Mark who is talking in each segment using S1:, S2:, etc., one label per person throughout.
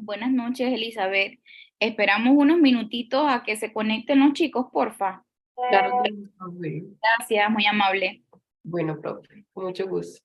S1: Buenas noches, Elizabeth. Esperamos unos minutitos a que se conecten los chicos, porfa.
S2: Claro que sí, profe.
S1: Gracias, muy amable.
S2: Bueno, profe, con mucho gusto.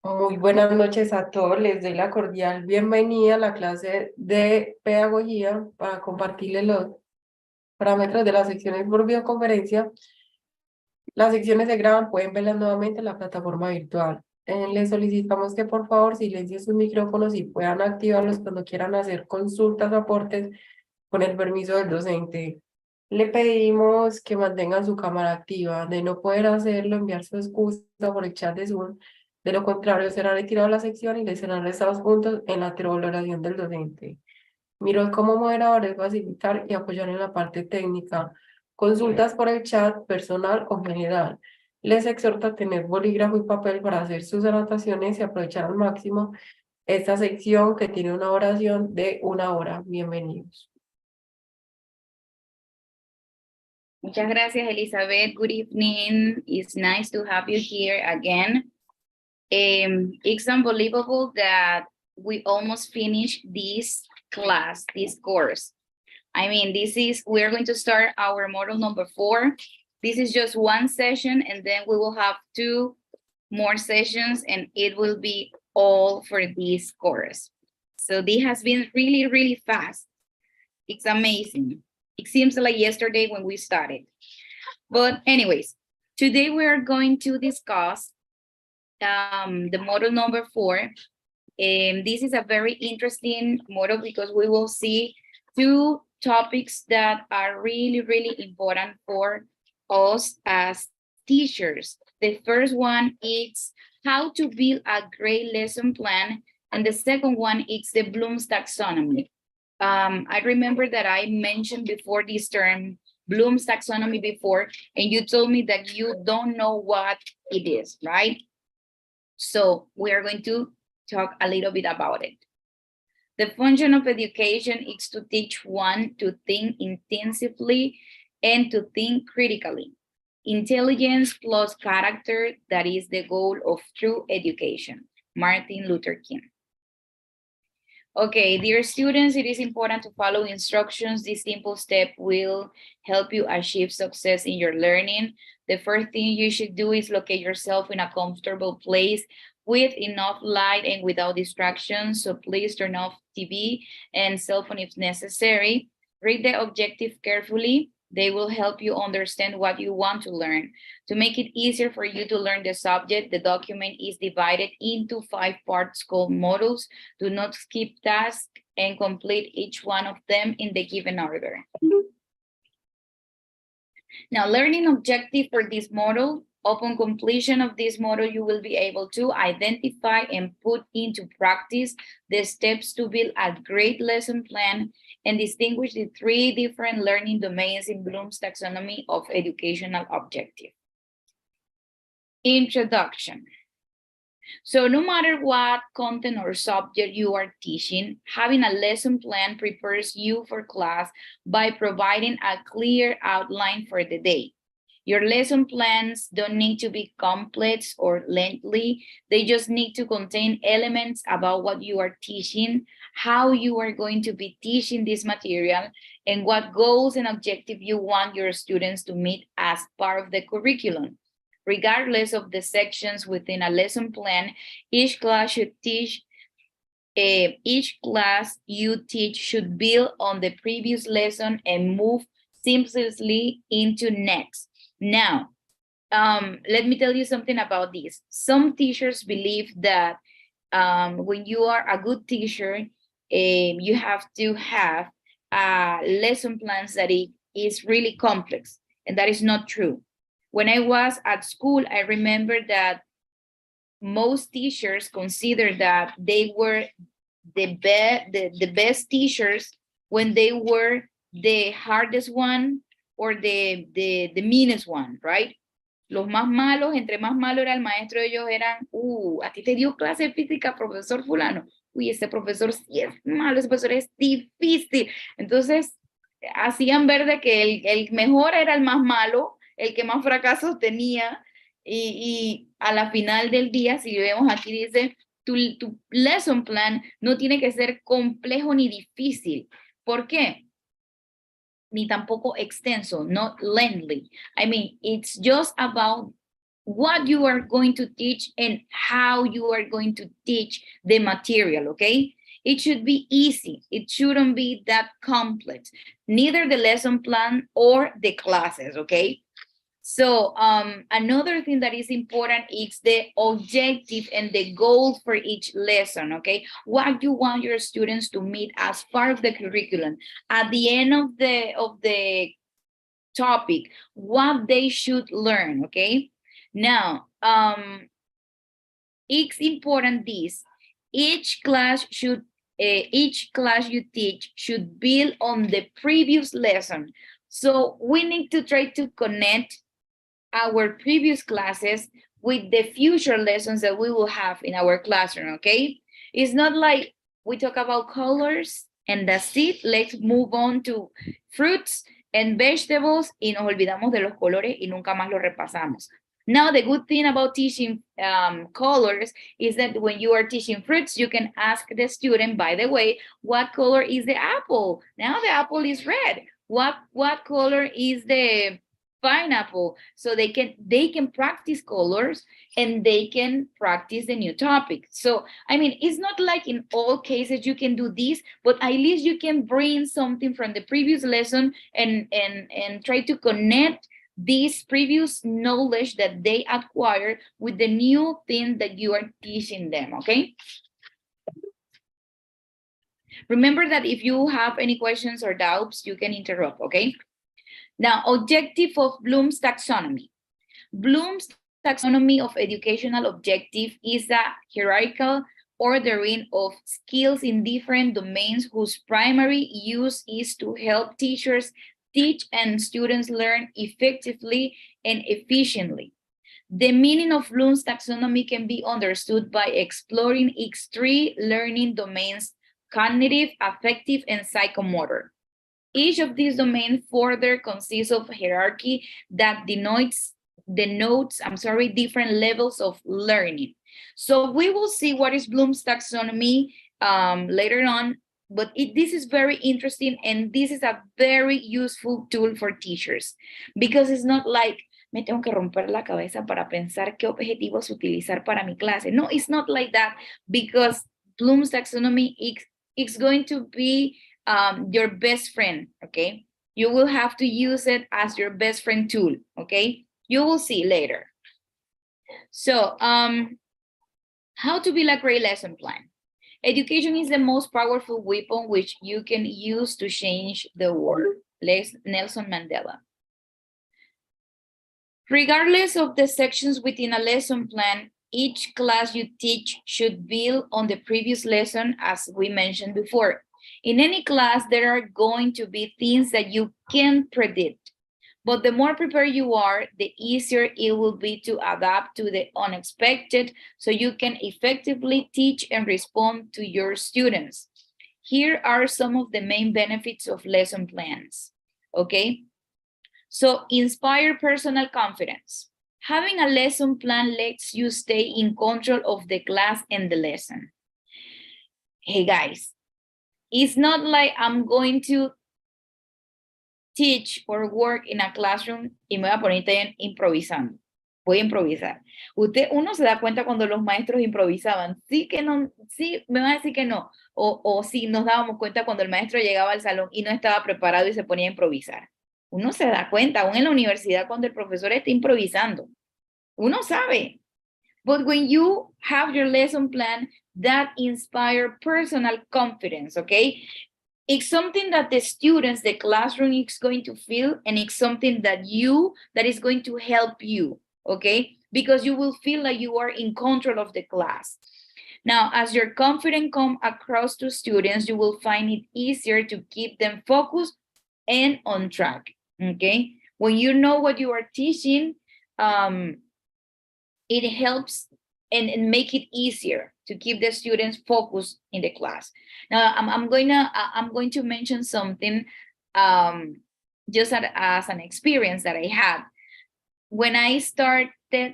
S2: Muy buenas noches a todos, les doy la cordial bienvenida a la clase de Pedagogía para compartirles los parámetros de las secciones por videoconferencia. Las secciones se graban, pueden verlas nuevamente en la plataforma virtual. Les solicitamos que por favor silencien sus micrófonos y puedan activarlos cuando quieran hacer consultas o aportes con el permiso del docente. Le pedimos que mantengan su cámara activa. De no poder hacerlo, enviar su excusa por el chat de Zoom. De lo contrario, será retirado la sección y les serán restados puntos en la valoración del docente. Mi rol como moderador es facilitar y apoyar en la parte técnica. Consultas por el chat personal o general. Les exhorto a tener bolígrafo y papel para hacer sus anotaciones y aprovechar al máximo esta sección que tiene una oración de 1 hora. Bienvenidos.
S1: Muchas gracias, Elizabeth. Good evening. It's nice to have you here again. It's unbelievable that we almost finished this class, this course. I mean, we're going to start our model number 4. This is just one session, and then we will have 2 more sessions, and it will be all for this course. So this has been really, really fast. It's amazing. It seems like yesterday when we started. But anyways, today we are going to discuss the model number 4. This is a very interesting model because we will see 2 topics that are really, really important for us as teachers. The first one is how to build a great lesson plan, and the second one is the Bloom's taxonomy. I remember that I mentioned before this term Bloom's taxonomy before, and you told me that you don't know what it is, right? So we are going to talk a little bit about it. The function of education is to teach one to think intensively and to think critically. Intelligence plus character, that is the goal of true education. Martin Luther King. Okay, dear students, it is important to follow instructions. This simple step will help you achieve success in your learning. The first thing you should do is locate yourself in a comfortable place with enough light and without distractions. So please turn off TV and cell phone if necessary. Read the objective carefully. They will help you understand what you want to learn. To make it easier for you to learn the subject, the document is divided into 5 parts called modules. Do not skip tasks and complete each one of them in the given order. Now, learning objective for this model. Upon completion of this model, you will be able to identify and put into practice the steps to build a great lesson plan and distinguish the 3 different learning domains in Bloom's taxonomy of educational objective. Introduction. So no matter what content or subject you are teaching, having a lesson plan prepares you for class by providing a clear outline for the day. Your lesson plans don't need to be complex or lengthy. They just need to contain elements about what you are teaching, how you are going to be teaching this material, and what goals and objectives you want your students to meet as part of the curriculum. Regardless of the sections within a lesson plan, each class you teach should build on the previous lesson and move seamlessly into next. Now, let me tell you something about this. Some teachers believe that when you are a good teacher, you have to have lesson plans that it is really complex, and that is not true. When I was at school, I remember that most teachers considered that they were the best teachers when they were the hardest one or the meanest one, right? Los más malos, entre más malo era el maestro, ellos eran, a ti te dio clase de física, profesor fulano. Uy, ese profesor sí es malo, ese profesor es difícil. Entonces, hacían ver de que el mejor era el más malo, el que más fracasos tenía, y a la final del día, si vemos aquí, dice, tu lesson plan no tiene que ser complejo ni difícil. ¿Por qué? Ni tampoco extenso, not lengthy. I mean, it's just about what you are going to teach and how you are going to teach the material, okay? It should be easy. It shouldn't be that complex, neither the lesson plan or the classes, okay? So another thing that is important is the objective and the goal for each lesson, okay? What you want your students to meet as part of the curriculum. At the end of the topic, what they should learn, okay? Now, it's important this, each class you teach should build on the previous lesson. So we need to try to connect our previous classes with the future lessons that we will have in our classroom, okay? It's not like we talk about colors and that's it, let's move on to fruits and vegetables y nos olvidamos de los colores y nunca más lo repasamos. Now, the good thing about teaching colors is that when you are teaching fruits, you can ask the student, by the way, what color is the apple? Now the apple is red. What color is the pineapple? So they can practice colors and they can practice the new topic. So, I mean, it's not like in all cases you can do this, but at least you can bring something from the previous lesson and try to connect this previous knowledge that they acquired with the new thing that you are teaching them, okay? Remember that if you have any questions or doubts, you can interrupt, okay? Now, objective of Bloom's taxonomy. Bloom's taxonomy of educational objective is a hierarchical ordering of skills in different domains whose primary use is to help teachers teach and students learn effectively and efficiently. The meaning of Bloom's taxonomy can be understood by exploring its three learning domains: cognitive, affective, and psychomotor. Each of these domains further consists of hierarchy that denotes different levels of learning. So we will see what is Bloom's taxonomy later on, but this is very interesting and this is a very useful tool for teachers because it's not like me tengo que romper la cabeza para pensar qué objetivos utilizar para mi clase. No, it's not like that, because Bloom's taxonomy is going to be your best friend, okay? You will have to use it as your best friend tool, okay? You will see later. So, how to build a great lesson plan. Education is the most powerful weapon which you can use to change the world. Nelson Mandela. Regardless of the sections within a lesson plan, each class you teach should build on the previous lesson, as we mentioned before. In any class, there are going to be things that you can't predict, but the more prepared you are, the easier it will be to adapt to the unexpected so you can effectively teach and respond to your students. Here are some of the main benefits of lesson plans, okay? So, inspire personal confidence. Having a lesson plan lets you stay in control of the class and the lesson. Hey guys, it's not like I'm going to teach or work in a classroom y me voy a poner improvisando. Voy a improvisar. Uno se da cuenta cuando los maestros improvisaban. Sí que no, sí, me va a decir que no. O sí, nos dábamos cuenta cuando el maestro llegaba al salón y no estaba preparado y se ponía a improvisar. Uno se da cuenta, aún en la universidad, cuando el profesor está improvisando. Uno sabe. But when you have your lesson plan, that inspires personal confidence, okay? It's something that the students, the classroom is going to feel, and it's something that is going to help you, okay? Because you will feel like you are in control of the class. Now, as your confidence comes across to students, you will find it easier to keep them focused and on track, okay? When you know what you are teaching, it helps and make it easier to keep the students focused in the class. Now, I'm going to mention something just as an experience that I had. When I started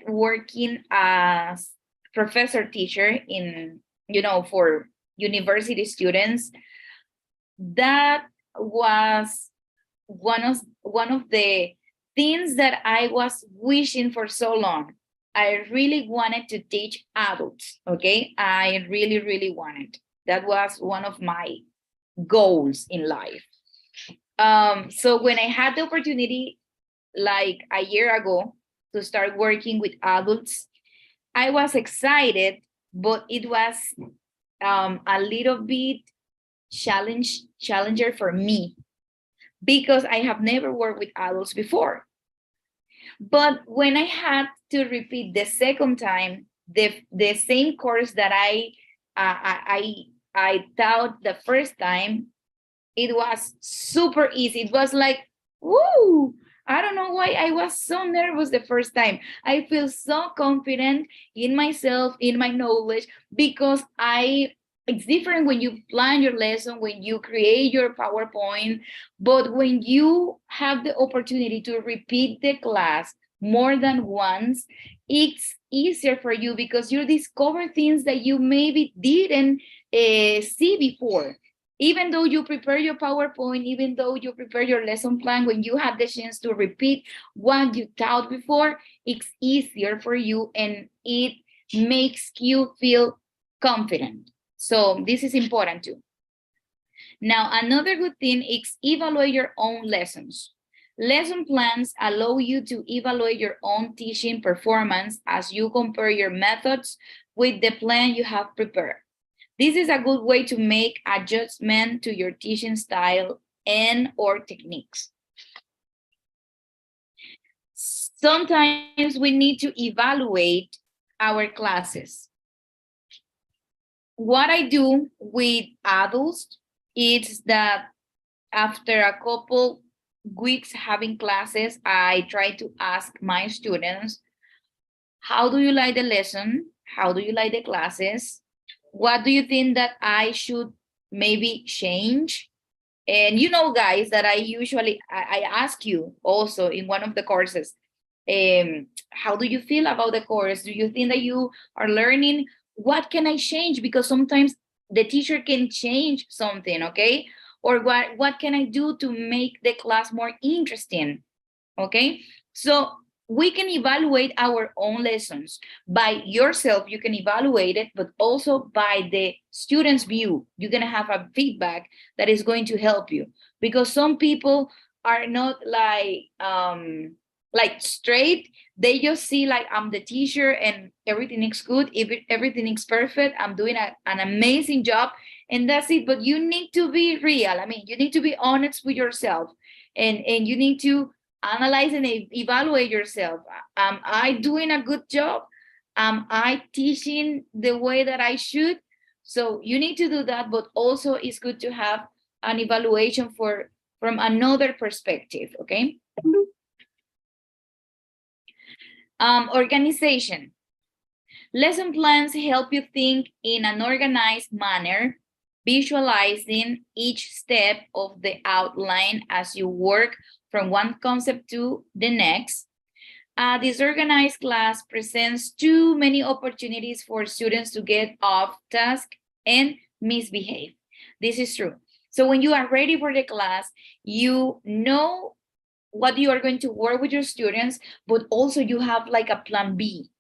S1: working as professor teacher in, for university students, that was one of the things that I was wishing for so long. I really wanted to teach adults, okay? I really, really wanted. That was one of my goals in life. So when I had the opportunity, like a year ago, to start working with adults, I was excited, but it was a little bit challenger for me because I have never worked with adults before. But when I had to repeat the second time, the same course that I taught the first time, it was super easy. It was like, woo! I don't know why I was so nervous the first time. I feel so confident in myself, in my knowledge, because it's different when you plan your lesson, when you create your PowerPoint, but when you have the opportunity to repeat the class more than once, it's easier for you because you discover things that you maybe didn't see before. Even though you prepare your PowerPoint, even though you prepare your lesson plan, when you have the chance to repeat what you taught before, it's easier for you and it makes you feel confident. So this is important too. Now, another good thing is evaluate your own lessons. Lesson plans allow you to evaluate your own teaching performance as you compare your methods with the plan you have prepared. This is a good way to make adjustment to your teaching style and or techniques. Sometimes we need to evaluate our classes. What I do with adults is that after a couple weeks having classes, I try to ask my students, how do you like the lesson? How do you like the classes? What do you think that I should maybe change? And you know, guys, that I ask you also in one of the courses, how do you feel about the course? Do you think that you are learning? What can I change? Because sometimes the teacher can change something, okay? Or what can I do to make the class more interesting, okay? So we can evaluate our own lessons. By yourself, you can evaluate it, but also by the student's view. You're gonna have a feedback that is going to help you. Because some people are not like straight. They just see like I'm the teacher and everything is good, everything is perfect, I'm doing an amazing job, and that's it. But you need to be real. I mean, you need to be honest with yourself, and you need to analyze and evaluate yourself. Am I doing a good job? Am I teaching the way that I should? So you need to do that, but also it's good to have an evaluation from another perspective, okay? Organization. Lesson plans help you think in an organized manner, visualizing each step of the outline as you work from one concept to the next. A disorganized class presents too many opportunities for students to get off task and misbehave. This is true. So when you are ready for the class, you know what you are going to work with your students, but also you have like a plan B.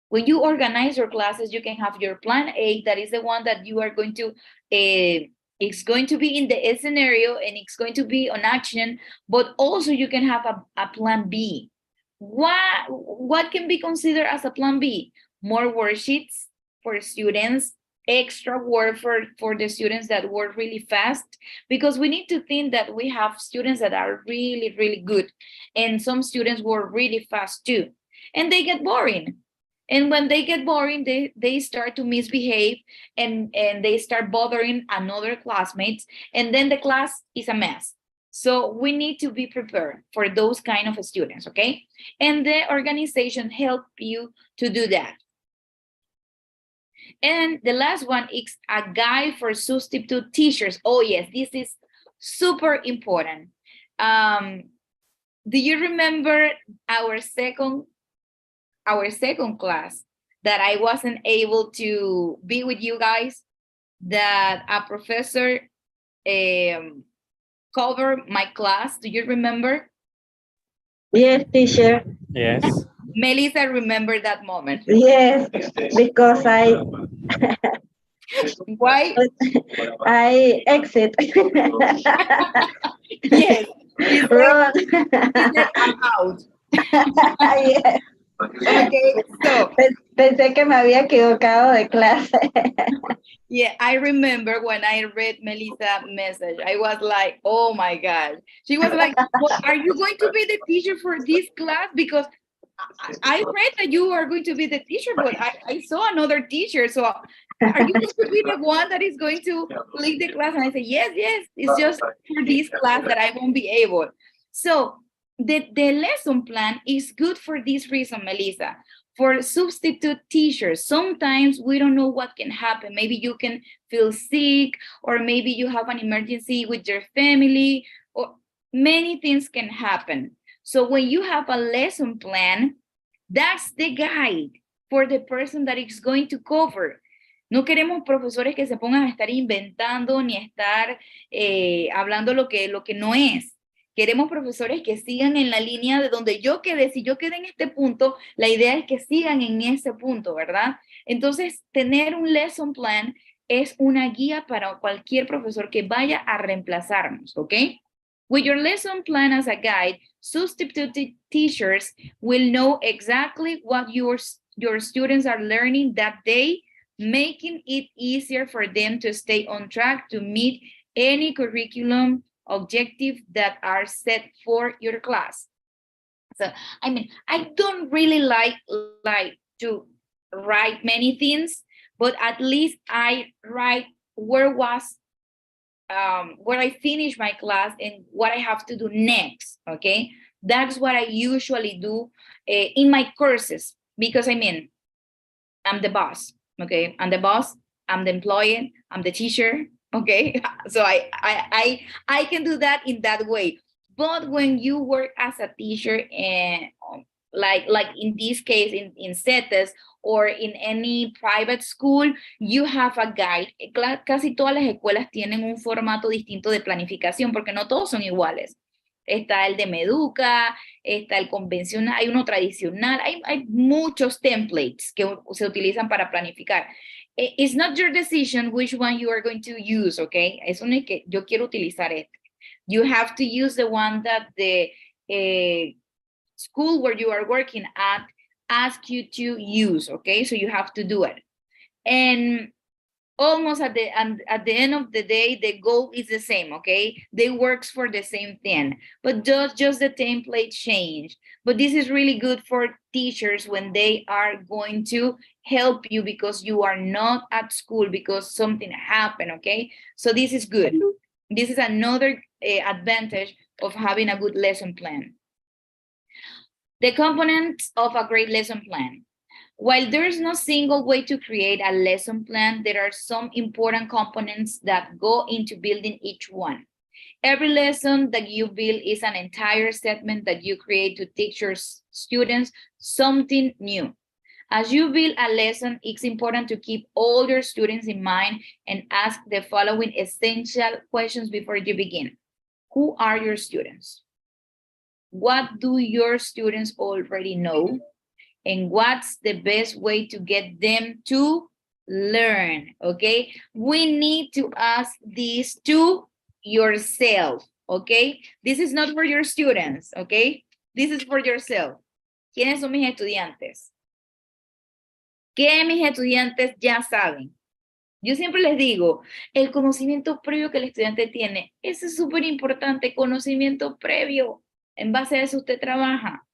S1: When you organize your classes, you can have your plan A, that is the one that you are going to, it's going to be in the scenario and it's going to be on action, but also you can have a plan B. What can be considered as a plan B? More worksheets for students, extra work for the students that work really fast, because we need to think that we have students that are really, really good, and some students work really fast too, and they get boring. And when they get boring, they start to misbehave and they start bothering another classmates, and then the class is a mess. So we need to be prepared for those kind of students, okay? And the organization help you to do that. And the last one is a guide for substitute teachers. Oh yes, this is super important. Do you remember our second class that I wasn't able to be with you guys? That a professor covered my class. Do you remember?
S3: Yes, teacher.
S4: Yes.
S1: Melissa, remember that moment.
S3: Yes, because
S1: Why?
S3: I exit.
S1: Yes. He said,
S3: Run.
S1: I'm out.
S3: Yes.
S1: Okay, so
S3: Pensé que me había equivocado de clase.
S1: yeah, I remember when I read Melissa's message, I was like, oh my God. She was like, well, are you going to be the teacher for this class? Because I read that you are going to be the teacher, but I saw another teacher. So are you going to be the one that is going to lead the class? And I said, yes, it's just for this class that I won't be able. So the lesson plan is good for this reason, Melissa. For substitute teachers, sometimes we don't know what can happen. Maybe you can feel sick, or maybe you have an emergency with your family, or many things can happen. So when you have a lesson plan, that's the guide for the person that is going to cover. No queremos profesores que se pongan a estar inventando ni estar hablando lo que no es. Queremos profesores que sigan en la línea de donde yo quedé. Si yo quedé en este punto, la idea es que sigan en ese punto, ¿verdad? Entonces, tener un lesson plan es una guía para cualquier profesor que vaya a reemplazarnos, ¿ok? With your lesson plan as a guide, substitute teachers will know exactly what your students are learning that day, making it easier for them to stay on track to meet any curriculum objective that are set for your class. So, I mean, I don't really like to write many things, but at least I write where I finish my class and what I have to do next, okay? That's what I usually do in my courses, because I mean, I'm the boss, okay? I'm the boss, I'm the employee, I'm the teacher, okay? So I can do that in that way. But when you work as a teacher, and like in this case, in CETES or in any private school, you have a guide. Casi todas las escuelas tienen un formato distinto de planificación, porque no todos son iguales. Está el de Meduca, está el convencional, hay uno tradicional, hay muchos templates que se utilizan para planificar. It's not your decision which one you are going to use, okay? Eso no es que yo quiero utilizar este. You have to use the one that the school where you are working at asks you to use, okay? So you have to do it. And almost at the end of the day, the goal is the same, okay? They works for the same thing, but just the template changed. But this is really good for teachers when they are going to help you because you are not at school because something happened, okay? So this is good. This is another advantage of having a good lesson plan. The components of a great lesson plan. While there is no single way to create a lesson plan, there are some important components that go into building each one. Every lesson that you build is an entire segment that you create to teach your students something new. As you build a lesson, it's important to keep all your students in mind and ask the following essential questions before you begin. Who are your students? What do your students already know? And what's the best way to get them to learn, okay? We need to ask this to yourself, okay? This is not for your students, okay? This is for yourself. ¿Quiénes son mis estudiantes? ¿Qué mis estudiantes ya saben? Yo siempre les digo, el conocimiento previo que el estudiante tiene, eso es súper importante, conocimiento previo. En base a eso usted trabaja.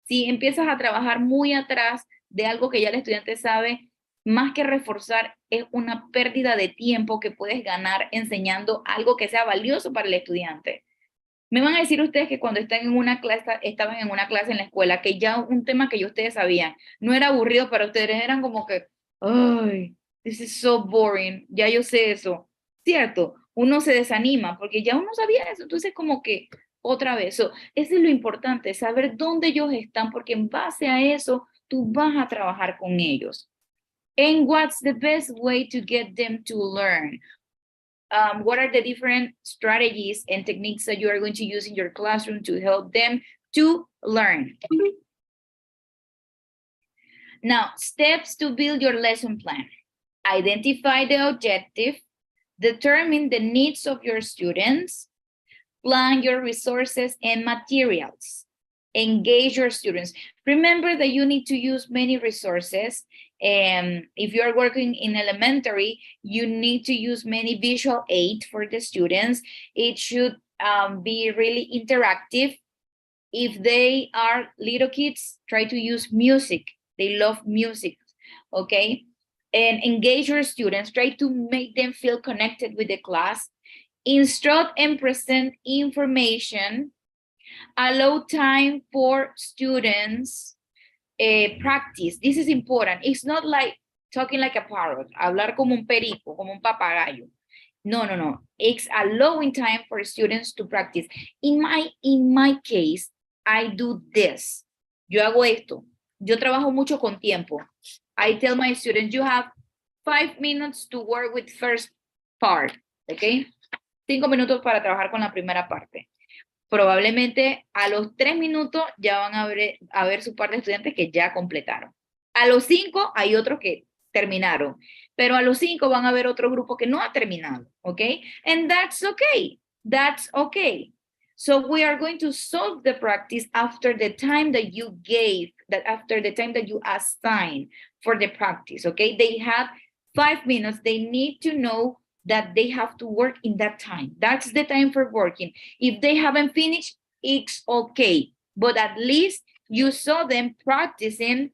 S1: Si empiezas a trabajar muy atrás de algo que ya el estudiante sabe, más que reforzar, es una pérdida de tiempo que puedes ganar enseñando algo que sea valioso para el estudiante. Me van a decir ustedes que cuando estaban en una clase en la escuela, que ya un tema que ya ustedes sabían, no era aburrido para ustedes, eran como que, ay, this is so boring, ya yo sé eso. Cierto, uno se desanima porque ya uno sabía eso, entonces como que otra vez. Eso es lo importante, saber dónde ellos están, porque en base a eso, tú vas a trabajar con ellos. And what's the best way to get them to learn? What are the different strategies and techniques that you are going to use in your classroom to help them to learn. Now, steps to build your lesson plan. Identify the objective, determine the needs of your students, plan your resources and materials, engage your students. Remember that you need to use many resources. And if you're working in elementary, you need to use many visual aid for the students. It should be really interactive. If they are little kids, try to use music. They love music, okay? And engage your students. Try to make them feel connected with the class. Instruct and present information. Allow time for students. Practice. This is important. It's not like talking like a parrot. Hablar como un perico, como un papagayo. No. It's allowing time for students to practice. In my case, I do this. Yo hago esto. Yo trabajo mucho con tiempo. I tell my students, you have 5 minutes to work with first part, okay? 5 minutos para trabajar con la primera parte. Probablemente a los 3 minutos ya van a ver su par de estudiantes que ya completaron. A los 5 hay otros que terminaron, pero a los 5 van a ver otro grupo que no ha terminado, okay? And that's okay. That's okay. So we are going to solve the practice after the time that you gave, after the time that you assign for the practice, okay? They have 5 minutes. They need to know that they have to work in that time. That's the time for working. If they haven't finished, it's okay. But at least you saw them practicing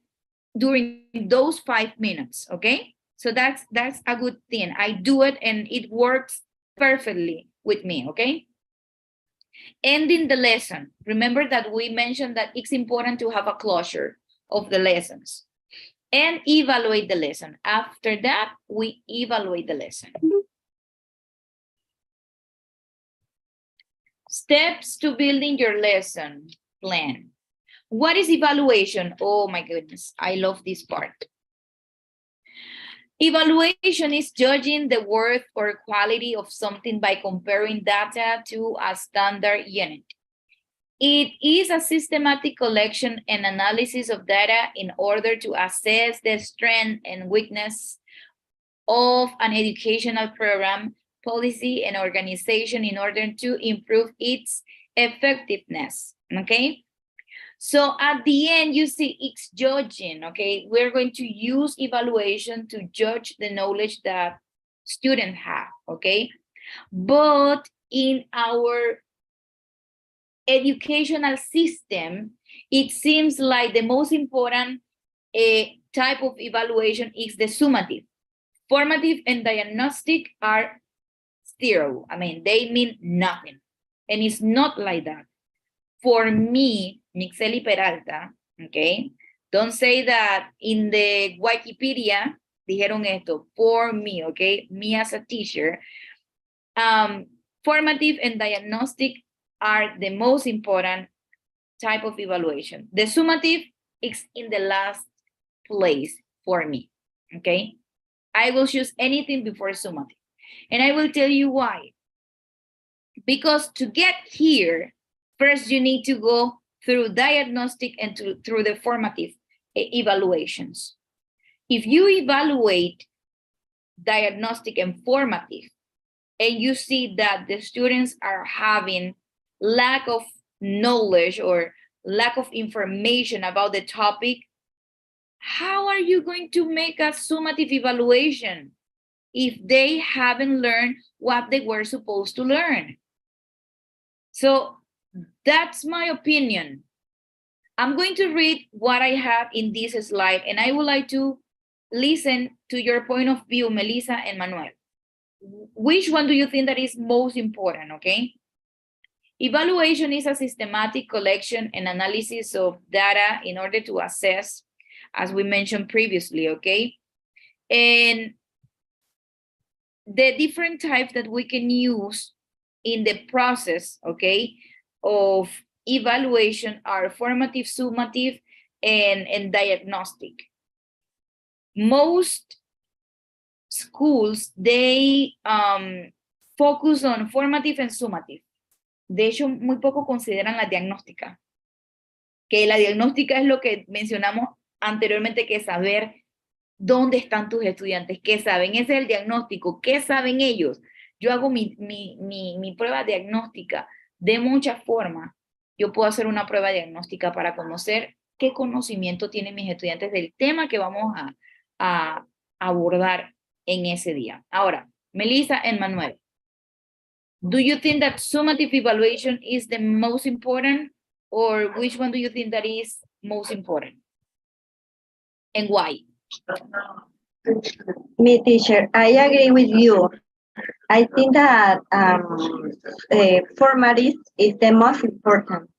S1: during those 5 minutes, okay? So that's a good thing. I do it and it works perfectly with me, okay? Ending the lesson. Remember that we mentioned that it's important to have a closure of the lessons. And evaluate the lesson. After that, we evaluate the lesson. Steps to building your lesson plan. What is evaluation? Oh my goodness, I love this part. Evaluation is judging the worth or quality of something by comparing data to a standard unit. It is a systematic collection and analysis of data in order to assess the strength and weakness of an educational program, policy, and organization in order to improve its effectiveness, okay? So at the end, you see it's judging, okay? We're going to use evaluation to judge the knowledge that students have, okay? But in our educational system, it seems like the most important type of evaluation is the summative. Formative and diagnostic are zero. I mean, they mean nothing. And it's not like that. For me, Mixeli Peralta, okay? Don't say that in the Wikipedia dijeron esto. For me, okay? Me as a teacher. Formative and diagnostic are the most important type of evaluation. The summative is in the last place for me, okay? I will choose anything before summative. And I will tell you why. Because to get here, first you need to go through diagnostic and through the formative evaluations. If you evaluate diagnostic and formative, and you see that the students are having lack of knowledge or lack of information about the topic, how are you going to make a summative evaluation if they haven't learned what they were supposed to learn? So that's my opinion. I'm going to read what I have in this slide, and I would like to listen to your point of view, Melissa and Manuel. Which one do you think that is most important, okay? Evaluation is a systematic collection and analysis of data in order to assess, as we mentioned previously, okay? And the different types that we can use in the process, okay, of evaluation are formative, summative, and diagnostic. Most schools, they focus on formative and summative. De hecho, muy poco consideran la diagnóstica. que la diagnóstica es lo que mencionamos anteriormente, que es saber dónde están tus estudiantes, qué saben, ese es el diagnóstico, qué saben ellos. Yo hago mi prueba diagnóstica de muchas formas. Yo puedo hacer una prueba diagnóstica para conocer qué conocimiento tienen mis estudiantes del tema que vamos a abordar en ese día. Ahora, Melissa and Manuel, do you think that summative evaluation is the most important, or which one do you think that is most important? And why?
S3: Me, teacher, I agree with you. I think that formalist is the most important.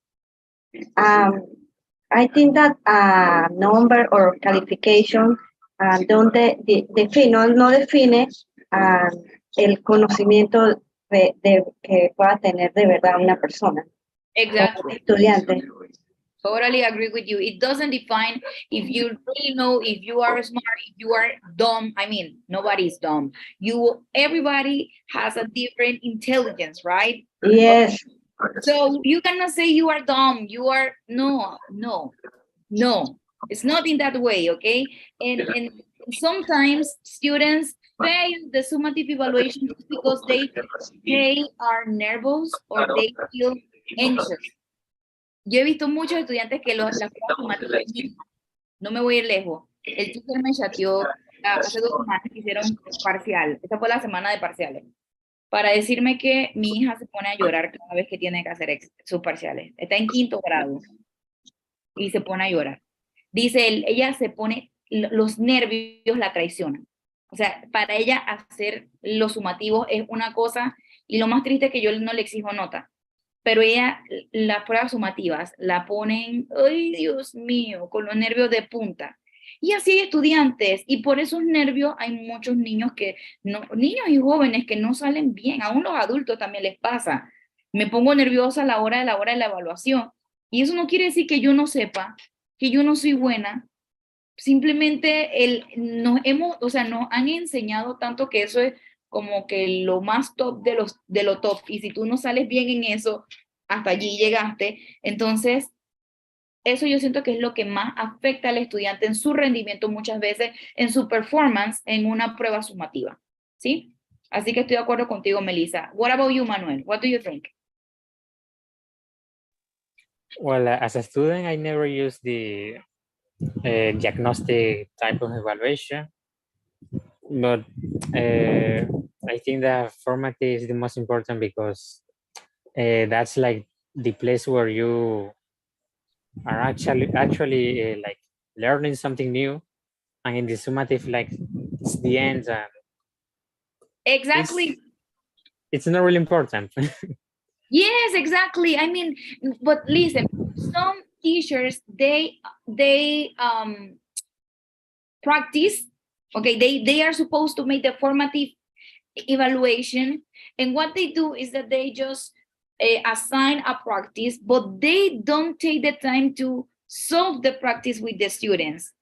S3: I think that number or calification don't no define el conocimiento que pueda tener de verdad una persona.
S1: Exactly.
S3: Estudiante.
S1: Totally agree with you. It doesn't define if you really know, if you are smart, if you are dumb. I mean, nobody's dumb. Everybody has a different intelligence, right?
S3: Yes.
S1: So you cannot say you are dumb. You are, no. It's not in that way, okay? And sometimes students fail the summative evaluation because they are nervous or they feel anxious. Yo he visto muchos estudiantes que las pruebas sumativas, no me voy a ir lejos, el teacher me chateó hace 2 semanas que hicieron parcial, esta fue la semana de parciales, para decirme que mi hija se pone a llorar cada vez que tiene que hacer sus parciales, está en 5º grado y se pone a llorar. Dice él, ella se pone, los nervios la traicionan, o sea, para ella hacer los sumativos es una cosa, y lo más triste es que yo no le exijo nota. Pero ella, las pruebas sumativas, la ponen, ay Dios mío, con los nervios de punta. Y así hay estudiantes, y por esos nervios hay muchos niños niños y jóvenes que no salen bien, aún los adultos también les pasa. Me pongo nerviosa a la hora de la evaluación, y eso no quiere decir que yo no sepa, que yo no soy buena, simplemente nos han enseñado tanto que eso es como que lo más top de lo top, y si tú no sales bien en eso, hasta allí llegaste. Entonces, eso yo siento que es lo que más afecta al estudiante en su rendimiento muchas veces, en su performance en una prueba sumativa, ¿sí? Así que estoy de acuerdo contigo, Melissa. What about you, Manuel? What do you think?
S4: Well, as a student, I never used the diagnostic type of evaluation, but I think that formative is the most important because that's like the place where you are actually like learning something new, and in the summative, like it's the end. And
S1: exactly.
S4: It's not really important.
S1: Yes, exactly. I mean, but listen, some teachers, they practice, okay, they are supposed to make the formative evaluation, and what they do is that they just assign a practice, but they don't take the time to solve the practice with the students.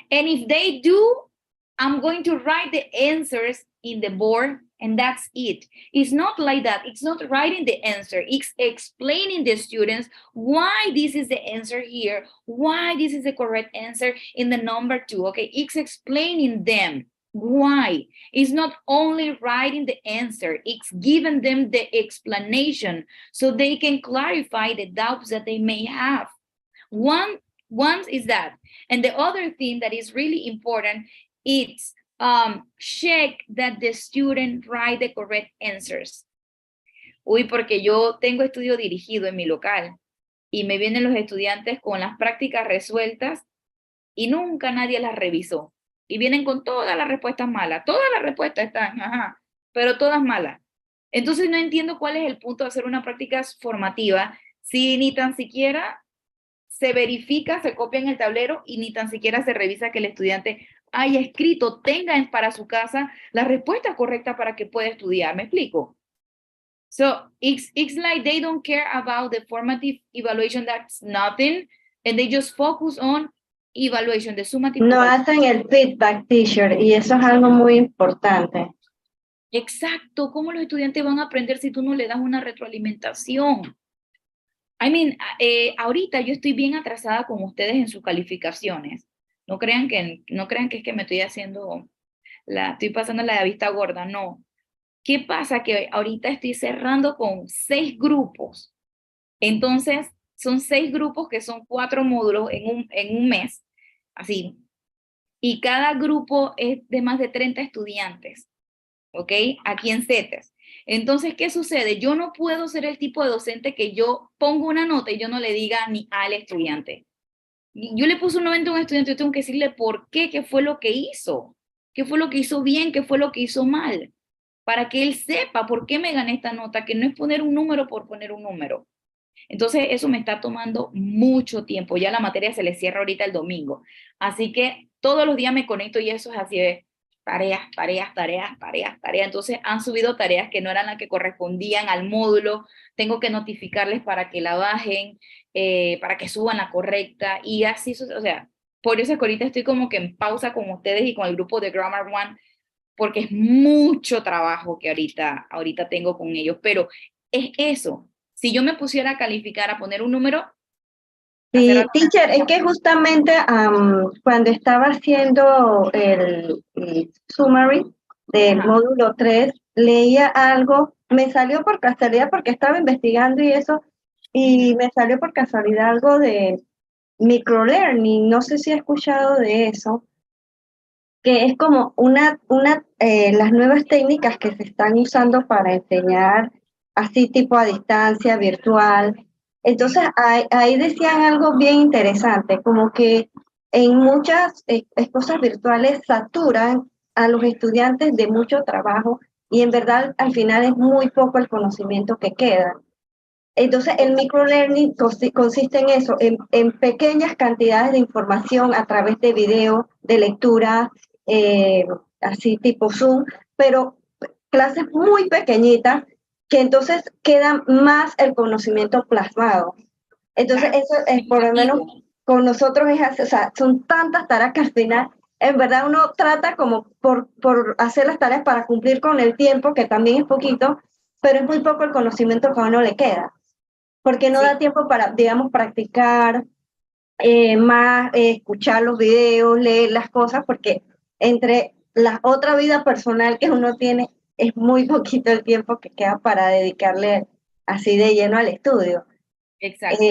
S1: And if they do, I'm going to write the answers in the board, and that's it. It's not like that. It's not writing the answer. It's explaining the students why this is the answer here, why this is the correct answer in the number 2, okay? It's explaining them why. It's not only writing the answer, it's giving them the explanation so they can clarify the doubts that they may have. One is that. And the other thing that is really important is check that the student write the correct answers. Uy, porque yo tengo estudio dirigido en mi local y me vienen los estudiantes con las prácticas resueltas y nunca nadie las revisó. Y vienen con todas las respuestas malas. Todas las respuestas están, pero todas malas. Entonces no entiendo cuál es el punto de hacer una práctica formativa si ni tan siquiera se verifica, se copia en el tablero y ni tan siquiera se revisa que el estudiante haya escrito, tenga para su casa la respuesta correcta para que pueda estudiar. ¿Me explico? So it's like they don't care about the formative evaluation, that's nothing, and they just focus on evaluation, the summative
S3: No
S1: evaluation.
S3: hacen el feedback, teacher, y eso es algo muy importante.
S1: Exacto, ¿cómo los estudiantes van a aprender si tú no le das una retroalimentación? Ahorita yo estoy bien atrasada con ustedes en sus calificaciones. No crean que es que me estoy estoy pasando la vista gorda, no. ¿Qué pasa? Que ahorita estoy cerrando con 6 grupos. Entonces, son 6 grupos que son 4 módulos en un mes, así. Y cada grupo es de más de 30 estudiantes, ¿ok? Aquí en CETES. Entonces, ¿qué sucede? Yo no puedo ser el tipo de docente que yo pongo una nota y yo no le diga ni al estudiante. Yo le puse un 90 a un estudiante, yo tengo que decirle por qué, qué fue lo que hizo, qué fue lo que hizo bien, qué fue lo que hizo mal, para que él sepa por qué me gané esta nota, que no es poner un número por poner un número. Entonces, eso me está tomando mucho tiempo. Ya la materia se le cierra ahorita el domingo. Así que todos los días me conecto y eso es así de tareas, tareas, tareas, tareas, tareas. Entonces, han subido tareas que no eran las que correspondían al módulo. Tengo que notificarles para que la bajen, para que suban la correcta. Y así, o sea, por eso es que ahorita estoy como que en pausa con ustedes y con el grupo de Grammar One, porque es mucho trabajo que ahorita tengo con ellos. Pero es eso. Si yo me pusiera a calificar, a poner un número,
S3: Sí, teacher, es que justamente cuando estaba haciendo el summary del
S1: Ajá.
S3: módulo 3 leía algo, me salió por casualidad porque estaba investigando y eso, y me salió por casualidad algo de microlearning, no sé si he escuchado de eso, que es como las nuevas técnicas que se están usando para enseñar así tipo a distancia, virtual. Entonces, ahí decían algo bien interesante, como que en muchas cosas virtuales saturan a los estudiantes de mucho trabajo y en verdad al final es muy poco el conocimiento que queda. Entonces, el microlearning consiste en eso, en pequeñas cantidades de información a través de video, de lectura, así tipo Zoom, pero clases muy pequeñitas que entonces queda más el conocimiento plasmado. Entonces,
S1: Claro,
S3: eso es por lo menos con nosotros es así, o sea, son tantas tareas que al final, en verdad uno trata como por hacer las tareas para cumplir con el tiempo, que también es poquito, pero es muy poco el conocimiento que a uno le queda porque no
S1: sí,
S3: da tiempo para, digamos, practicar más, escuchar los videos, leer las cosas, porque entre la otra vida personal que uno tiene, es muy poquito el tiempo que queda para dedicarle así de lleno al estudio.
S1: exacto.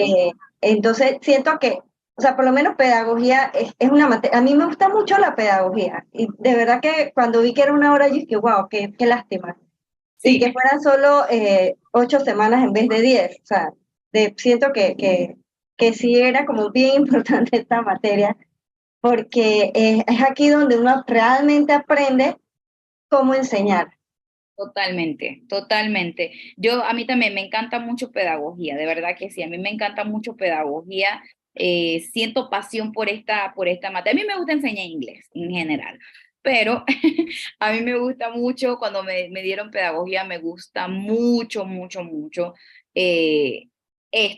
S3: Entonces, siento que, o sea, por lo menos pedagogía es una materia, a mí me gusta mucho la pedagogía, y de verdad que cuando vi que era una hora, yo dije, wow, qué lástima. Y
S1: Sí,
S3: que fueran solo 8 semanas en vez de 10. O sea, siento que sí era como bien importante esta materia, porque es aquí donde uno realmente aprende cómo enseñar.
S1: totalmente, totalmente. A mí también me encanta mucho pedagogía, de verdad que sí, a mí me encanta mucho pedagogía. Siento pasión por esta materia. A mí me gusta enseñar inglés en general, pero a mí me gusta mucho, cuando me dieron pedagogía, me gusta mucho, mucho, mucho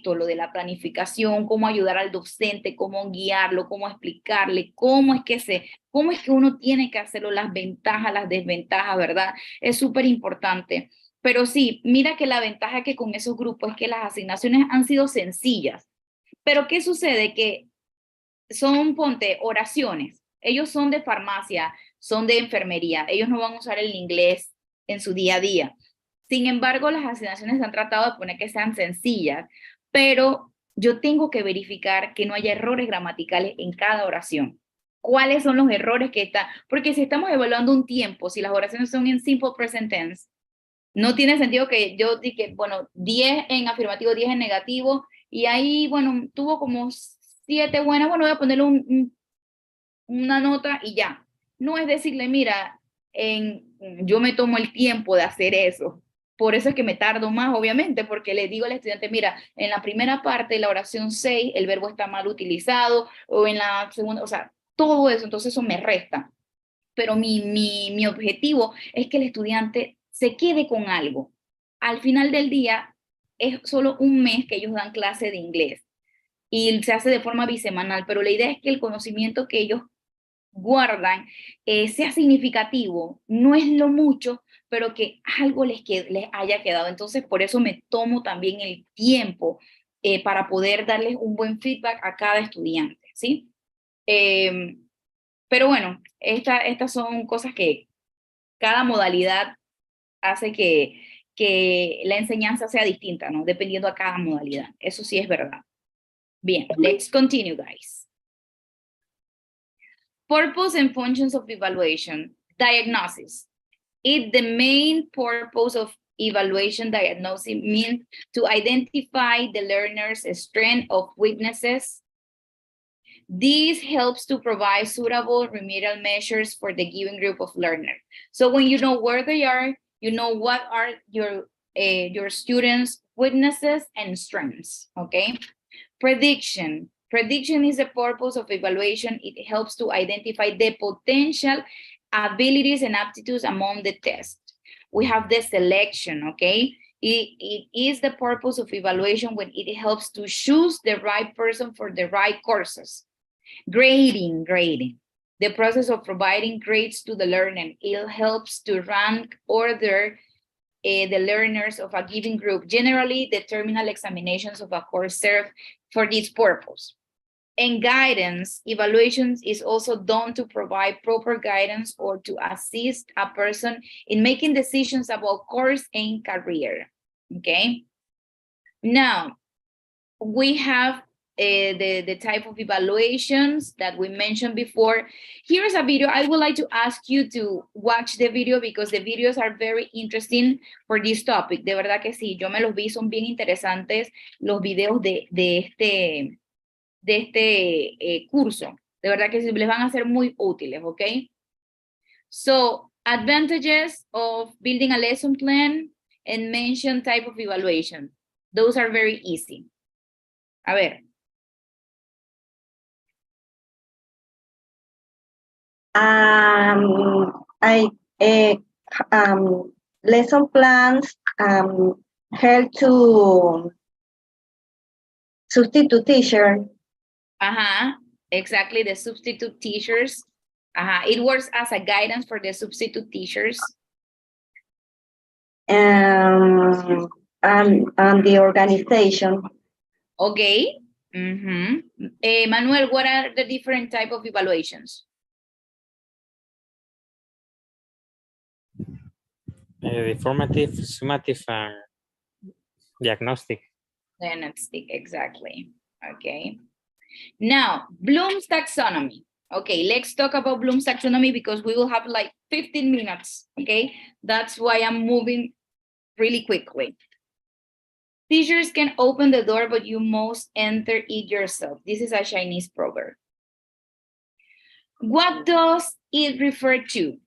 S1: lo de la planificación, cómo ayudar al docente, cómo guiarlo, cómo explicarle, cómo es que uno tiene que hacerlo, las ventajas, las desventajas, ¿verdad? Es súper importante. Pero sí, mira que la ventaja que con esos grupos es que las asignaciones han sido sencillas. Pero ¿qué sucede? Que ponte, oraciones. Ellos son de farmacia, son de enfermería. Ellos no van a usar el inglés en su día a día. Sin embargo, las asignaciones se han tratado de poner que sean sencillas, pero yo tengo que verificar que no haya errores gramaticales en cada oración. ¿Cuáles son los errores que están? Porque si estamos evaluando un tiempo, si las oraciones son en simple present tense, no tiene sentido que yo diga, bueno, 10 en afirmativo, 10 en negativo, y ahí, bueno, tuvo como 7 buenas, bueno, voy a ponerle una nota y ya. No es decirle, mira, yo me tomo el tiempo de hacer eso. Por eso es que me tardo más, obviamente, porque le digo al estudiante, mira, en la primera parte de la oración 6, el verbo está mal utilizado, o en la segunda, o sea, todo eso, entonces eso me resta. Pero mi objetivo es que el estudiante se quede con algo. Al final del día, es solo un mes que ellos dan clase de inglés y se hace de forma bisemanal, pero la idea es que el conocimiento que ellos guardan sea significativo, no es lo mucho, pero que algo les haya quedado. Entonces, por eso me tomo también el tiempo para poder darles un buen feedback a cada estudiante, ¿sí? Pero bueno, estas son cosas que cada modalidad hace que la enseñanza sea distinta, ¿no? Dependiendo a cada modalidad. Eso sí es verdad. Bien, let's continue, guys. Purpose and functions of evaluation. Diagnosis. If the main purpose of evaluation diagnosis means to identify the learner's strengths or weaknesses, this helps to provide suitable remedial measures for the given group of learners. So when you know where they are, you know what are your students' weaknesses and strengths, okay? Prediction. Prediction is the purpose of evaluation. It helps to identify the potential abilities and aptitudes among the test. We have the selection, okay? It is the purpose of evaluation when it helps to choose the right person for the right courses. Grading. The process of providing grades to the learner. It helps to rank order the learners of a given group. Generally, the terminal examinations of a course serve for this purpose. And guidance, evaluations is also done to provide proper guidance or to assist a person in making decisions about course and career, okay? Now, we have the type of evaluations that we mentioned before. Here's a video. I would like to ask you to watch the video because the videos are very interesting for this topic. De verdad que sí, yo me los vi, son bien interesantes los videos de este curso. De verdad que sí, les van a ser muy útiles, ¿ok? So, advantages of building a lesson plan and mention type of evaluation. Those are very easy. A ver.
S3: Lesson plans help to substitute teacher.
S1: Exactly, the substitute teachers. It works as a guidance for the substitute teachers.
S3: And the organization.
S1: Okay. Manuel, what are the different type of evaluations?
S4: The formative, summative, and diagnostic.
S1: Diagnostic, exactly. Okay. Now, Bloom's taxonomy. Okay, let's talk about Bloom's taxonomy because we will have like 15 minutes, okay? That's why I'm moving really quickly. Teachers can open the door, but you must enter it yourself. This is a Chinese proverb. What does it refer to?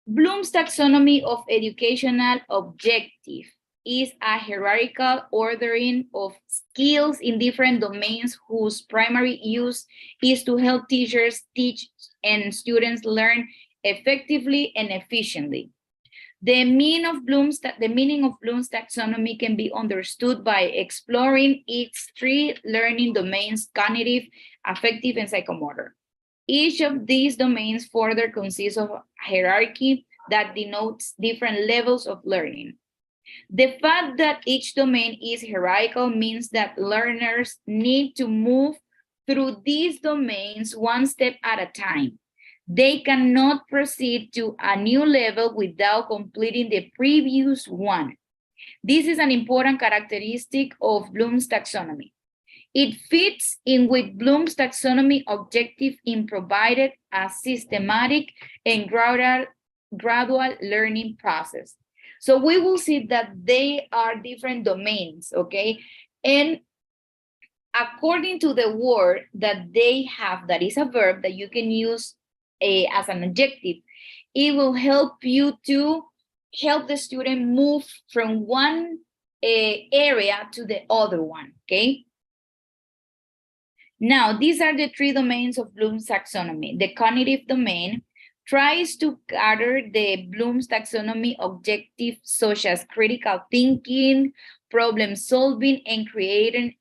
S1: Bloom's taxonomy of educational objective is a hierarchical ordering of skills in different domains whose primary use is to help teachers teach and students learn effectively and efficiently. The meaning of Bloom's taxonomy can be understood by exploring its three learning domains: cognitive, affective, and psychomotor. Each of these domains further consists of a hierarchy that denotes different levels of learning. The fact that each domain is hierarchical means that learners need to move through these domains one step at a time. They cannot proceed to a new level without completing the previous one. This is an important characteristic of Bloom's taxonomy. It fits in with Bloom's taxonomy objective in provided a systematic and gradual learning process. So we will see that they are different domains, okay? And according to the word that they have, that is a verb that you can use as an adjective, it will help you to help the student move from one area to the other one, okay? Now, these are the three domains of Bloom's taxonomy. The cognitive domain tries to gather the Bloom's taxonomy objectives such as critical thinking, problem solving, and creating,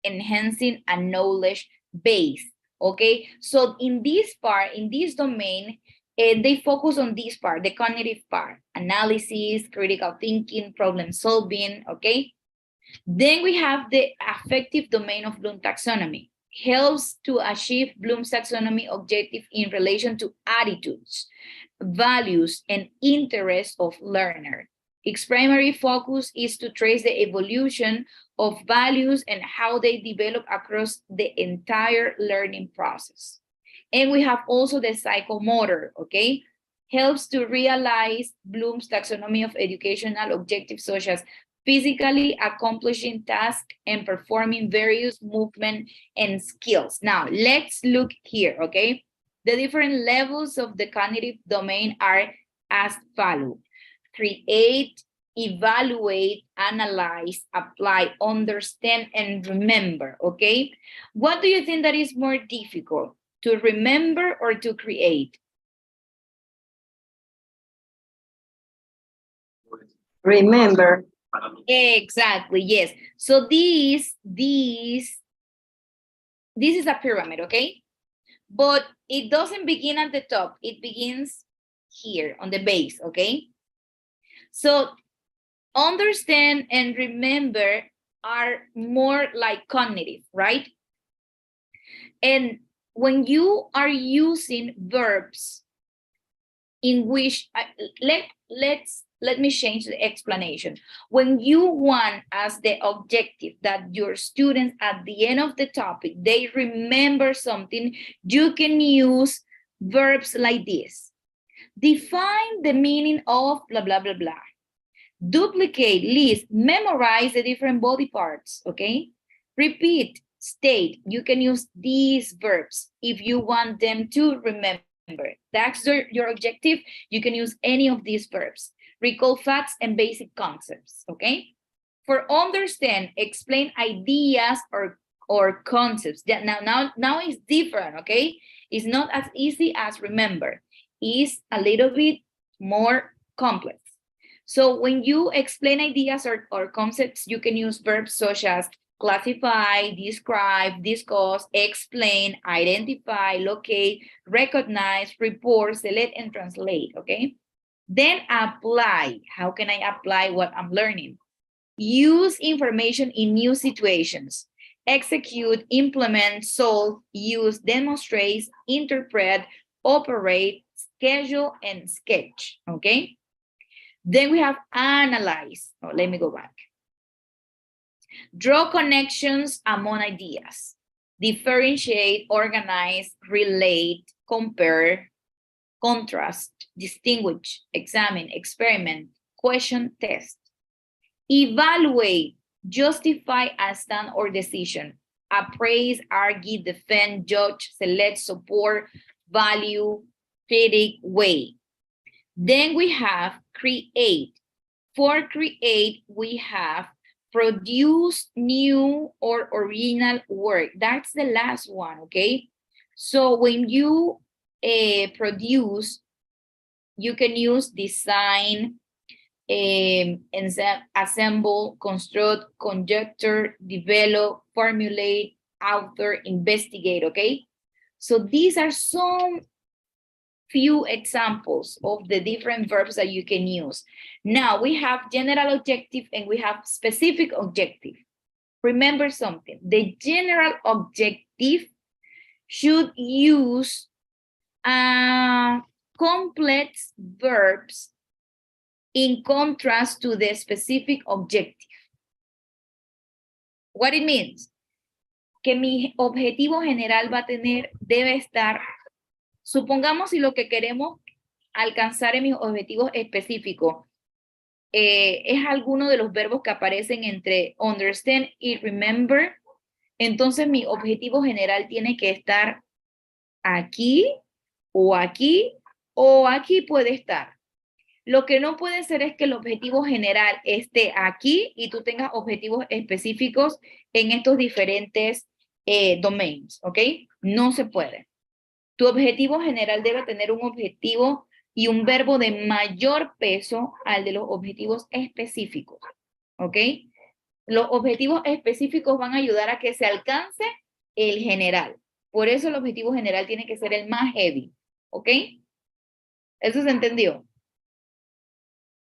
S1: enhancing a knowledge base, okay? So in this part, in this domain, they focus on this part, the cognitive part, analysis, critical thinking, problem solving, okay? Then we have the affective domain of Bloom taxonomy. Helps to achieve Bloom's taxonomy objective in relation to attitudes, values, and interests of learner. Its primary focus is to trace the evolution of values and how they develop across the entire learning process. And we have also the psychomotor, okay? Helps to realize Bloom's taxonomy of educational objectives such as physically accomplishing tasks and performing various movement and skills. Now, let's look here, okay? The different levels of the cognitive domain are as follows: create, evaluate, analyze, apply, understand, and remember, okay? What do you think that is more difficult, to remember or to create?
S3: Remember.
S1: Exactly, yes. So this is a pyramid, okay? But it doesn't begin at the top. It begins here on the base, okay? So understand and remember are more like cognitive, right? And when you are using verbs in which, let me change the explanation. When you want as the objective that your students at the end of the topic, they remember something, you can use verbs like this. Define the meaning of blah, blah, blah, blah. Duplicate, list, memorize the different body parts, okay? Repeat, state. You can use these verbs if you want them to remember. That's your objective. You can use any of these verbs. Recall facts and basic concepts, okay? For understand, explain ideas or concepts. Now it's different, okay? It's not as easy as remember. It's a little bit more complex. So when you explain ideas or concepts, you can use verbs such as classify, describe, discuss, explain, identify, locate, recognize, report, select, and translate, okay? Then apply. How can I apply what I'm learning? Use information in new situations. Execute, implement, solve, use, demonstrate, interpret, operate, schedule, and sketch, okay? Then we have analyze. Oh, let me go back. Draw connections among ideas. Differentiate, organize, relate, compare, contrast, distinguish, examine, experiment, question, test. Evaluate, justify a stand or decision. Appraise, argue, defend, judge, select, support, value, critic, weigh. Then we have create. For create, we have produce new or original work. That's the last one, okay? So when you produce, you can use design, assemble, construct, conjecture, develop, formulate, author, investigate, okay? So these are some few examples of the different verbs that you can use. Now we have general objective and we have specific objective. Remember something, the general objective should use complex verbs in contrast to the specific objective. What it means? Que mi objetivo general debe estar, supongamos si lo que queremos alcanzar en mis objetivos específicos es alguno de los verbos que aparecen entre understand y remember, entonces mi objetivo general tiene que estar aquí o aquí o aquí puede estar. Lo que no puede ser es que el objetivo general esté aquí y tú tengas objetivos específicos en estos diferentes domains, ¿ok? No se puede. Tu objetivo general debe tener un objetivo y un verbo de mayor peso al de los objetivos específicos, ¿ok? Los objetivos específicos van a ayudar a que se alcance el general. Por eso el objetivo general tiene que ser el más heavy, ¿ok? ¿Eso se entendió?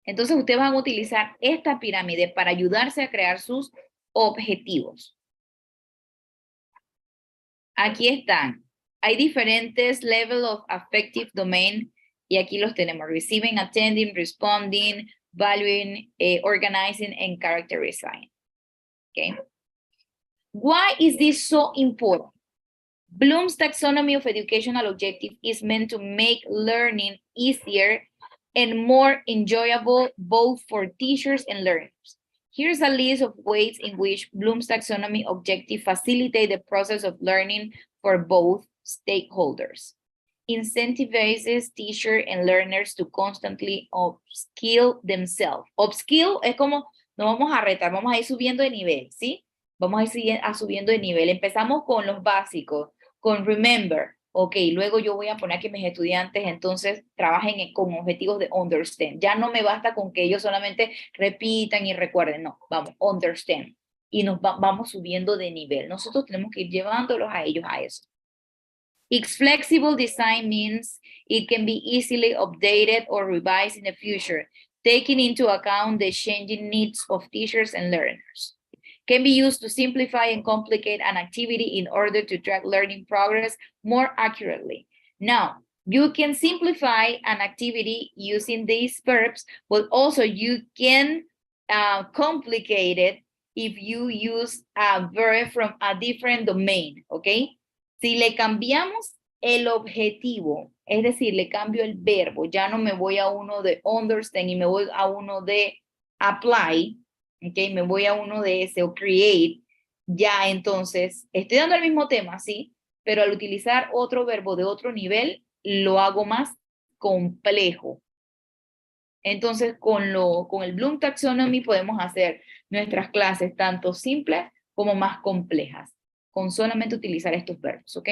S1: Entonces ustedes van a utilizar esta pirámide para ayudarse a crear sus objetivos. Aquí están. Hay diferentes levels of affective domain y aquí los tenemos. Receiving, attending, responding, valuing, organizing, and characterizing. Okay. Why is this so important? Bloom's taxonomy of educational objective is meant to make learning easier and more enjoyable both for teachers and learners. Here's a list of ways in which Bloom's taxonomy objective facilitate the process of learning for both stakeholders. Incentivizes teachers and learners to constantly upskill themselves. Upskill es como nos vamos a retar, vamos a ir subiendo de nivel, ¿sí? Vamos a ir subiendo de nivel. Empezamos con los básicos, con remember. Ok, luego yo voy a poner que mis estudiantes entonces trabajen con objetivos de understand. Ya no me basta con que ellos solamente repitan y recuerden. No, vamos, understand. Y nos vamos subiendo de nivel. Nosotros tenemos que ir llevándolos a ellos a eso. Its flexible design means it can be easily updated or revised in the future, taking into account the changing needs of teachers and learners. Can be used to simplify and complicate an activity in order to track learning progress more accurately. Now, you can simplify an activity using these verbs, but also you can complicate it if you use a verb from a different domain, okay? Si le cambiamos el objetivo, es decir, le cambio el verbo, ya no me voy a uno de understand y me voy a uno de apply, okay, me voy a uno de ese o create, ya entonces estoy dando el mismo tema, sí, pero al utilizar otro verbo de otro nivel, lo hago más complejo. Entonces, con el Bloom Taxonomy podemos hacer nuestras clases tanto simples como más complejas, con solamente utilizar estos verbos, ¿ok?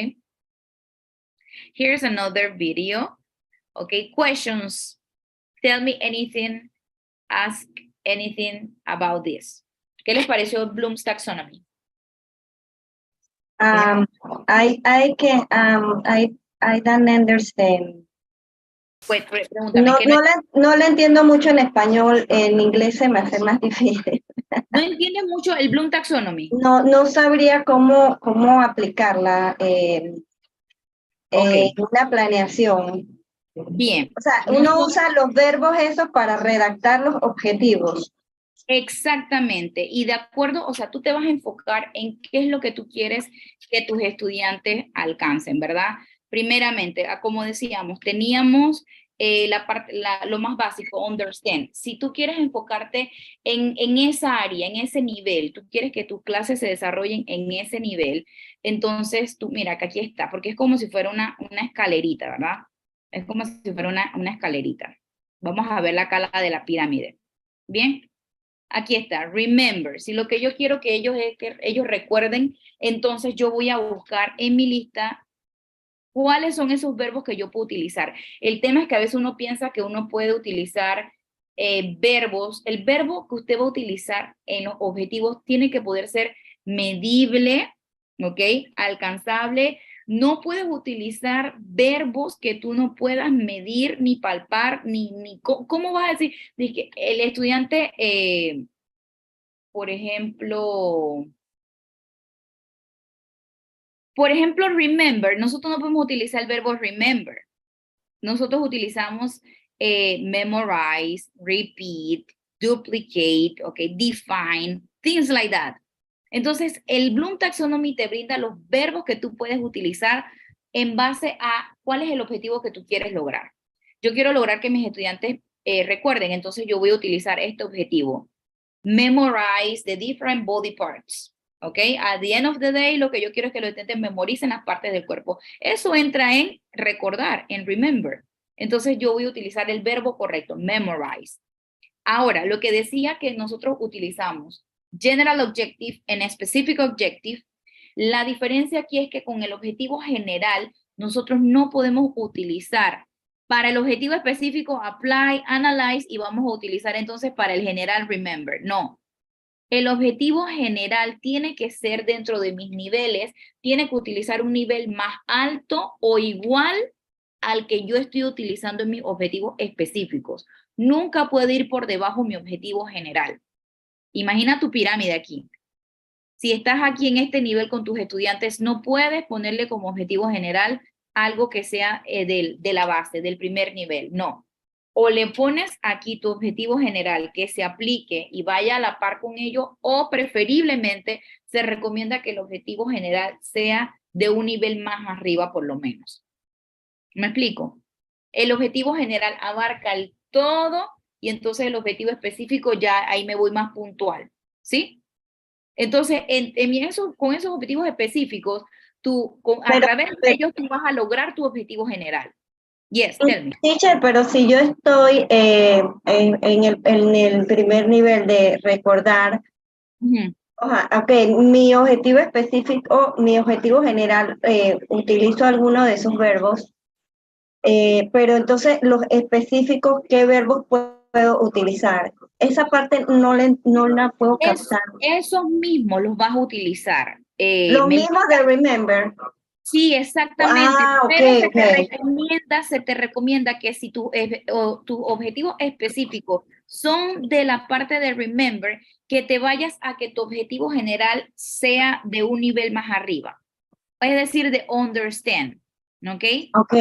S1: Here's another video. Okay, questions. Tell me anything, ask anything about this. ¿Qué les pareció Bloom's Taxonomy?
S3: I don't understand.
S1: Pues pregúntame.
S3: No le entiendo mucho en español, en inglés se me hace más difícil.
S1: ¿No entiendes mucho el Bloom Taxonomy?
S3: No sabría cómo aplicarla en una planeación.
S1: Bien.
S3: O sea, uno usa los verbos esos para redactar los objetivos.
S1: Exactamente. Y de acuerdo, o sea, tú te vas a enfocar en qué es lo que tú quieres que tus estudiantes alcancen, ¿verdad? Primeramente, como decíamos, teníamos lo más básico, understand. Si tú quieres enfocarte en esa área, en ese nivel, tú quieres que tus clases se desarrollen en ese nivel, entonces tú, mira, que aquí está, porque es como si fuera una escalerita, ¿verdad? Es como si fuera una escalerita. Vamos a ver la cala de la pirámide. Bien. Aquí está, remember. Si lo que yo quiero que ellos es que ellos recuerden, entonces yo voy a buscar en mi lista cuáles son esos verbos que yo puedo utilizar. El tema es que a veces uno piensa que uno puede utilizar verbos. El verbo que usted va a utilizar en los objetivos tiene que poder ser medible, ¿ok? Alcanzable. No puedes utilizar verbos que tú no puedas medir, ni palpar, ¿cómo vas a decir? Dice, el estudiante, por ejemplo, remember, nosotros no podemos utilizar el verbo remember. Nosotros utilizamos memorize, repeat, duplicate, okay, define, things like that. Entonces, el Bloom Taxonomy te brinda los verbos que tú puedes utilizar en base a cuál es el objetivo que tú quieres lograr. Yo quiero lograr que mis estudiantes recuerden, entonces yo voy a utilizar este objetivo. Memorize the different body parts. ¿Ok? At the end of the day, lo que yo quiero es que los estudiantes memoricen las partes del cuerpo. Eso entra en recordar, en remember. Entonces yo voy a utilizar el verbo correcto, memorize. Ahora, lo que decía que nosotros utilizamos general objective en specific objective, la diferencia aquí es que con el objetivo general, nosotros no podemos utilizar para el objetivo específico apply, analyze y vamos a utilizar entonces para el general remember. No. El objetivo general tiene que ser dentro de mis niveles, tiene que utilizar un nivel más alto o igual al que yo estoy utilizando en mis objetivos específicos. Nunca puede ir por debajo mi objetivo general. Imagina tu pirámide aquí. Si estás aquí en este nivel con tus estudiantes, no puedes ponerle como objetivo general algo que sea de la base, del primer nivel, no. O le pones aquí tu objetivo general que se aplique y vaya a la par con ello, o preferiblemente se recomienda que el objetivo general sea de un nivel más arriba por lo menos. ¿Me explico? El objetivo general abarca el todo y entonces el objetivo específico ya ahí me voy más puntual, ¿sí? Entonces, con esos objetivos específicos, a través de ellos tú vas a lograr tu objetivo general. Yes, tell me.
S3: Teacher, pero si yo estoy en el primer nivel de recordar, ok, mi objetivo específico, mi objetivo general, utilizo alguno de esos verbos, pero entonces los específicos, ¿qué verbos puedo utilizar? Esa parte no la puedo captar.
S1: Esos mismos los vas a utilizar.
S3: Los mismos de remember.
S1: Sí, exactamente.
S3: Okay,
S1: pero se te recomienda que si tus objetivos específicos son de la parte de remember, que te vayas a que tu objetivo general sea de un nivel más arriba. Es decir, de understand. ¿Ok?
S3: Ok.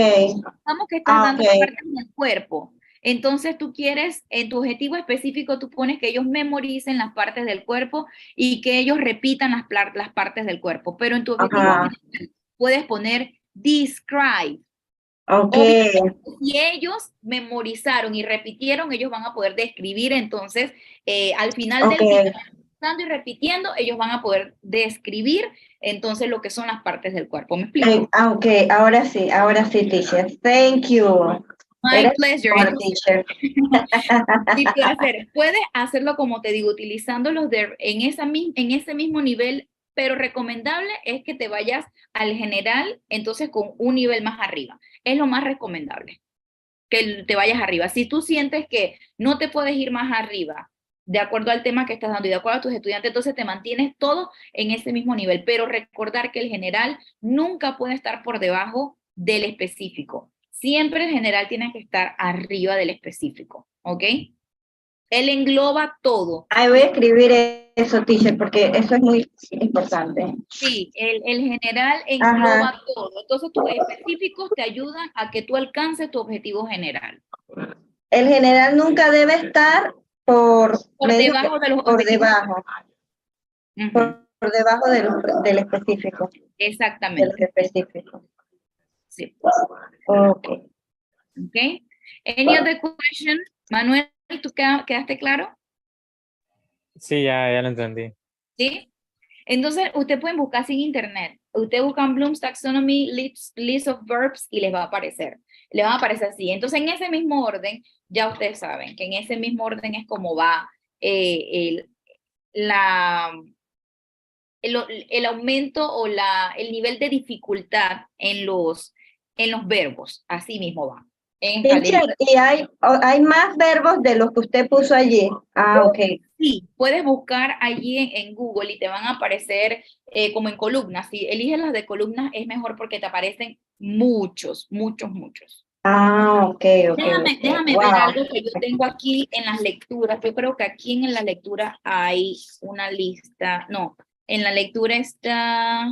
S1: Vamos que estás dando partes del cuerpo. Entonces tú quieres, en tu objetivo específico, tú pones que ellos memoricen las partes del cuerpo y que ellos repitan las partes del cuerpo. Pero en tu objetivo general, puedes poner describe.
S3: Ok.
S1: Si ellos memorizaron y repitieron, ellos van a poder describir. Entonces, al final del día, y repitiendo, ellos van a poder describir entonces lo que son las partes del cuerpo. ¿Me explico?
S3: Ok, ahora sí, teacher. Thank you.
S1: My pleasure.
S3: Teacher.
S1: Sí, placer. Puedes hacerlo como te digo, utilizando los en ese mismo nivel, pero recomendable es que te vayas al general, entonces con un nivel más arriba. Es lo más recomendable, que te vayas arriba. Si tú sientes que no te puedes ir más arriba, de acuerdo al tema que estás dando y de acuerdo a tus estudiantes, entonces te mantienes todo en ese mismo nivel, pero recordar que el general nunca puede estar por debajo del específico. Siempre el general tiene que estar arriba del específico, ¿ok? Él engloba todo.
S3: Ahí voy a escribir eso, teacher, porque eso es muy importante.
S1: Sí, el general engloba todo. Entonces tus específicos te ayudan a que tú alcances tu objetivo general.
S3: El general nunca debe estar por
S1: debajo de los
S3: por debajo. Por debajo del específico.
S1: Exactamente.
S3: Del específico.
S1: Sí.
S3: Okay.
S1: Okay. Any other question? Manuel, ¿tú quedaste claro?
S4: Sí, ya lo entendí.
S1: ¿Sí? Entonces, ustedes pueden buscar sin internet. Ustedes buscan Bloom's Taxonomy list of verbs y les va a aparecer. Les va a aparecer así. Entonces, en ese mismo orden, ya ustedes saben que en ese mismo orden es como va el aumento o el nivel de dificultad en los verbos. Así mismo va.
S3: Y hay más verbos de los que usted puso allí. Ok.
S1: Sí, puedes buscar allí en Google y te van a aparecer como en columnas. Si eliges las de columnas es mejor porque te aparecen muchos.
S3: Ok.
S1: Déjame ver algo que yo tengo aquí en las lecturas. Yo creo que aquí en la lectura hay una lista. No, en la lectura está...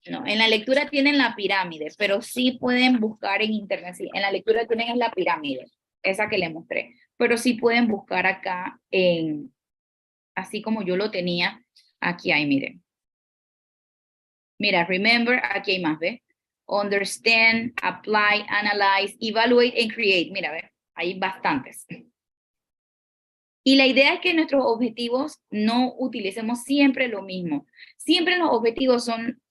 S1: No, en la lectura tienen la pirámide, pero sí pueden buscar en internet. Sí, en la lectura tienen la pirámide, esa que les mostré. Pero sí pueden buscar acá, así como yo lo tenía, aquí hay, miren. Mira, remember, aquí hay más, ¿ves? Understand, apply, analyze, evaluate and create. Mira, ¿ves? Hay bastantes. Y la idea es que nuestros objetivos no utilicemos siempre lo mismo. Siempre los objetivos son,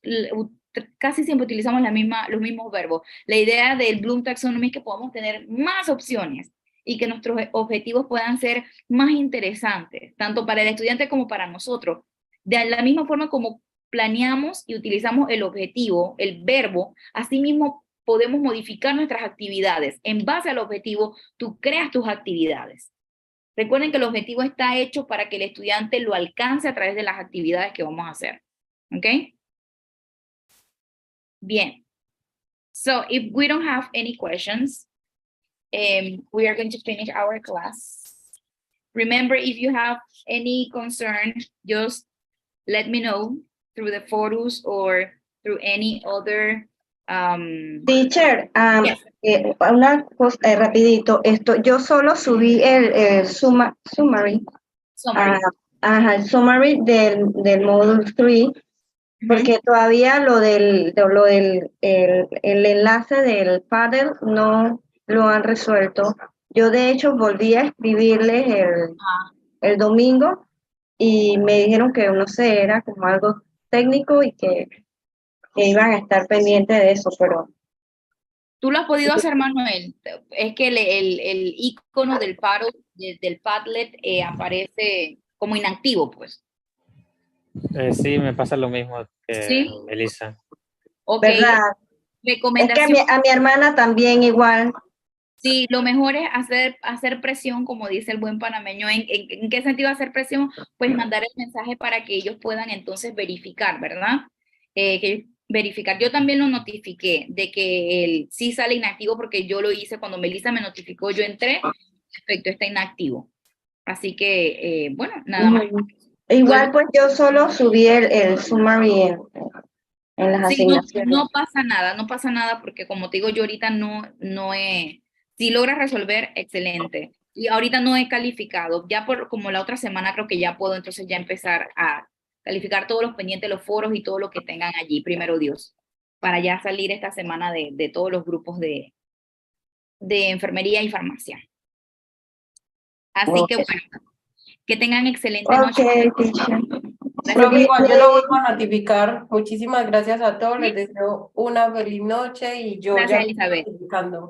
S1: casi siempre utilizamos los mismos verbos. La idea del Bloom Taxonomy es que podamos tener más opciones y que nuestros objetivos puedan ser más interesantes, tanto para el estudiante como para nosotros. De la misma forma como planeamos y utilizamos el objetivo, el verbo, asimismo podemos modificar nuestras actividades. En base al objetivo, tú creas tus actividades. Recuerden que el objetivo está hecho para que el estudiante lo alcance a través de las actividades que vamos a hacer. ¿Ok? Bien. So, if we don't have any questions, we are going to finish our class. Remember, if you have any concern, just let me know through the photos or through any other
S3: Teacher,
S1: yes.
S3: una cosa, rapidito, yo solo subí el summary,
S1: summary.
S3: el summary del módulo 3, porque todavía el enlace del paddle no lo han resuelto. Yo de hecho volví a escribirles el domingo y me dijeron que no sé, era como algo técnico y que iban a estar pendientes de eso, pero...
S1: Tú lo has podido hacer, Manuel. Es que el icono del del Padlet aparece como inactivo, pues.
S4: Sí, me pasa lo mismo que
S1: Sí.
S4: Elisa.
S1: Ok.
S3: ¿Verdad? Es
S1: Recomendación.
S3: que a mi hermana también igual.
S1: Sí, lo mejor es hacer presión, como dice el buen panameño. ¿En qué sentido hacer presión? Pues mandar el mensaje para que ellos puedan entonces verificar, ¿verdad? Verificar. Yo también lo notifiqué de que él sí sale inactivo porque yo lo hice cuando Melissa me notificó, yo entré, efecto, está inactivo. Así que, bueno, nada más.
S3: Igual pues yo solo subí el summary en las
S1: Sí,
S3: asignaciones.
S1: no pasa nada porque como te digo, yo ahorita no he, si logras resolver, excelente. Y ahorita no he calificado, ya como la otra semana creo que ya puedo entonces ya empezar a calificar todos los pendientes, los foros y todo lo que tengan allí, primero Dios, para ya salir esta semana de todos los grupos de enfermería y farmacia. Así que bueno, que tengan excelente noche.
S3: Teacher.
S2: Profe, igual yo lo vuelvo a notificar. Muchísimas gracias a todos. Les deseo una feliz noche y yo
S1: Gracias,
S2: ya
S1: Elizabeth.
S2: estoy notificando.